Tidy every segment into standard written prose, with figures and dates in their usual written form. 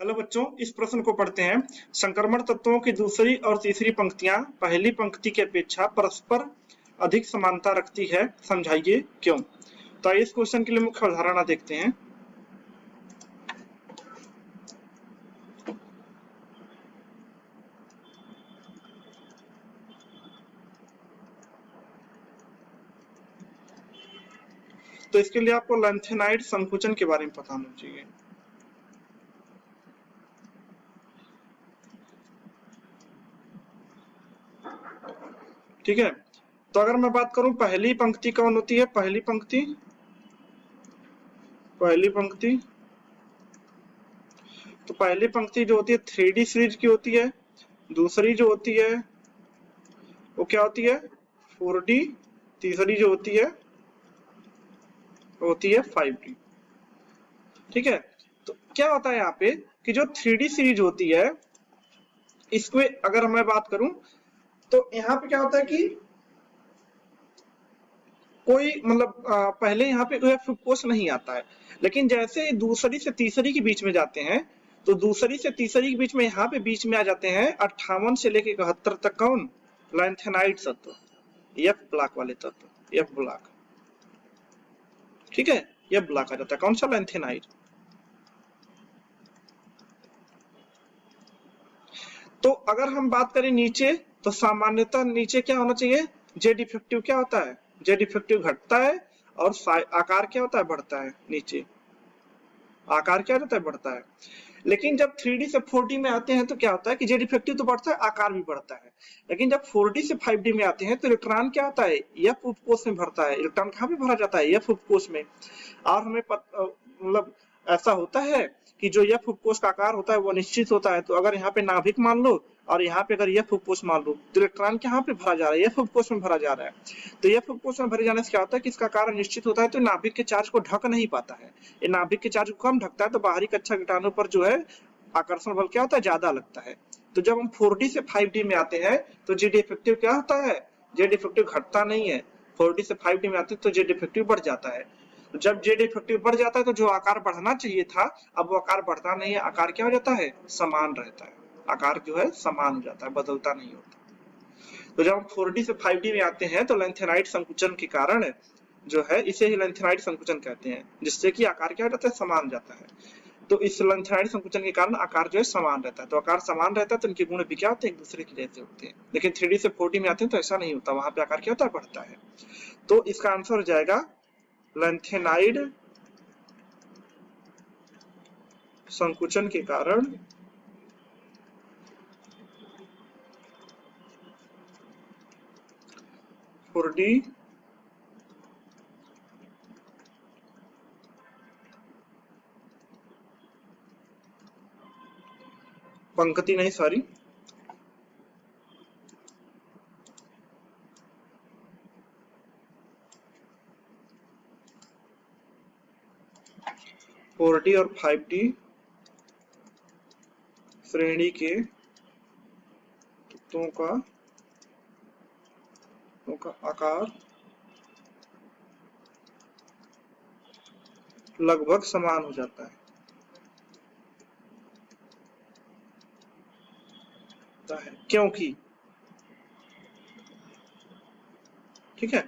Hello बच्चों, इस प्रश्न को पढ़ते हैं। संक्रमण तत्वों की दूसरी और तीसरी पंक्तियां पहली पंक्ति की अपेक्षा परस्पर अधिक समानता रखती है, समझाइए क्यों। तो आइए इस क्वेश्चन के लिए मुख्य अवधारणा देखते हैं। तो इसके लिए आपको लैंथेनाइड संकुचन के बारे में पता होना चाहिए। ठीक है, तो अगर मैं बात करूं पहली पंक्ति कौन होती है, पहली पंक्ति तो पहली पंक्ति जो होती है 3D सीरीज की होती है। दूसरी जो होती है वो क्या होती है, 4D। तीसरी जो होती है वो होती है 5D। ठीक है, तो क्या होता है यहाँ पे कि जो 3D सीरीज होती है, इसको अगर मैं बात करूं तो यहाँ पे क्या होता है कि कोई मतलब पहले यहाँ पे फ्रुक्टोज नहीं आता है, लेकिन जैसे दूसरी से तीसरी के बीच में जाते हैं तो दूसरी से तीसरी के बीच में यहाँ पे बीच में आ जाते हैं 58 से लेके 71 तक कौन, लैंथेनाइड तत्व, एफ ब्लॉक वाले तत्व, एफ ब्लॉक। ठीक है, एफ ब्लॉक आ जाता है, कौन सा, लैंथेनाइड। तो अगर हम बात करें नीचे तो सामान्यतः नीचे क्या होना चाहिए, जेड इफेक्टिव क्या होता है, जेड इफेक्टिव घटता है और आकार क्या होता है, बढ़ता है। नीचे आकार क्या होता है, बढ़ता है। लेकिन जब 3D से 4D में आते हैं तो क्या होता है कि जेड इफेक्टिव तो बढ़ता है, आकार भी बढ़ता है। लेकिन जब 4D से 5D में आते हैं तो इलेक्ट्रॉन क्या होता है, एफ उपकोष में भरता है। इलेक्ट्रॉन कहाँ पे भरा जाता है, एफ उपकोष में। और हमें मतलब ऐसा होता है कि जो एफ उपकोष का आकार होता है वो निश्चित होता है। तो अगर यहाँ पे नाभिक मान लो और यहाँ पे अगर एफ उपकोष मान लो तो इलेक्ट्रॉन कहाँ पे भरा जा रहा है, एफ उपकोष में भरा जा रहा है। तो एफ उपकोष में भरे जाने से क्या होता है कि इसका आकार निश्चित होता है, तो नाभिक के चार्ज को ढक नहीं पाता है। ये नाभिक के चार्ज को कम ढकता है तो बाहरी कक्षा कीटाणु पर जो है आकर्षण बल क्या होता है, ज्यादा लगता है। तो जब हम 4D से 5D में आते हैं तो जेड इफेक्टिव क्या होता है, जेड इफेक्टिव घटता नहीं है। 4D से 5D में आते हैं तो जेड इफेक्टिव बढ़ जाता है। जब जेड इफेक्टिव बढ़ जाता है तो जो आकार बढ़ना चाहिए था अब वो आकार बढ़ता नहीं है, आकार क्या हो जाता है, समान रहता है। आकार जो है समान हो जाता है, बदलता नहीं होता। तो जब हम 4D से 5D में आते हैं तो लैंथेनाइड संकुचन के कारण जो है, इसे ही लैंथेनाइड संकुचन कहते हैं, जिससे कि आकार क्या हो जाता है, समान जाता है। तो इस लैंथेनाइड संकुचन के कारण आकार जो है समान रहता है। तो आकार समान रहता है तो इनके गुण भी क्या होते हैं, एक दूसरे के जैसे होते हैं। लेकिन 3D से 4D में आते हैं तो ऐसा नहीं होता, वहां पे आकार क्या होता है, बढ़ता है। तो इसका आंसर हो जाएगा लैंथेनाइड संकुचन के कारण 4D पंक्ति नहीं, सॉरी, और 5D श्रेणी के तत्वों का आकार लगभग समान हो जाता है। क्योंकि ठीक है,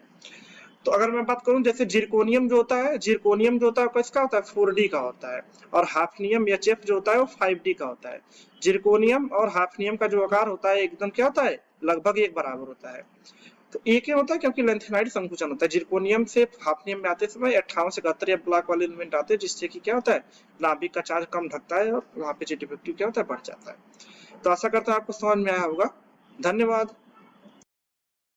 तो अगर मैं बात करूं जैसे जिरकोनियम जो होता है, जिरकोनियम जो होता है किसका होता है, 4D का होता है। और हाफनियम HF जो होता है वो 5D का होता है। जिरकोनियम और हाफनियम का जो आकार होता है एकदम क्या होता है, लगभग एक बराबर होता है। तो एक ही होता है क्योंकि लैंथेनाइड संकुचन होता है। जिरकोनियम से हाफनियम में आते समय 58 से 71 एफ ब्लॉक वाले एलिमेंट आते हैं, जिससे कि क्या होता है, नाभिक का चार्ज कम ढकता है और वहां पे जेड इफेक्टिव क्या होता है, बढ़ जाता है। तो आशा करता हूं आपको समझ में आया होगा। धन्यवाद।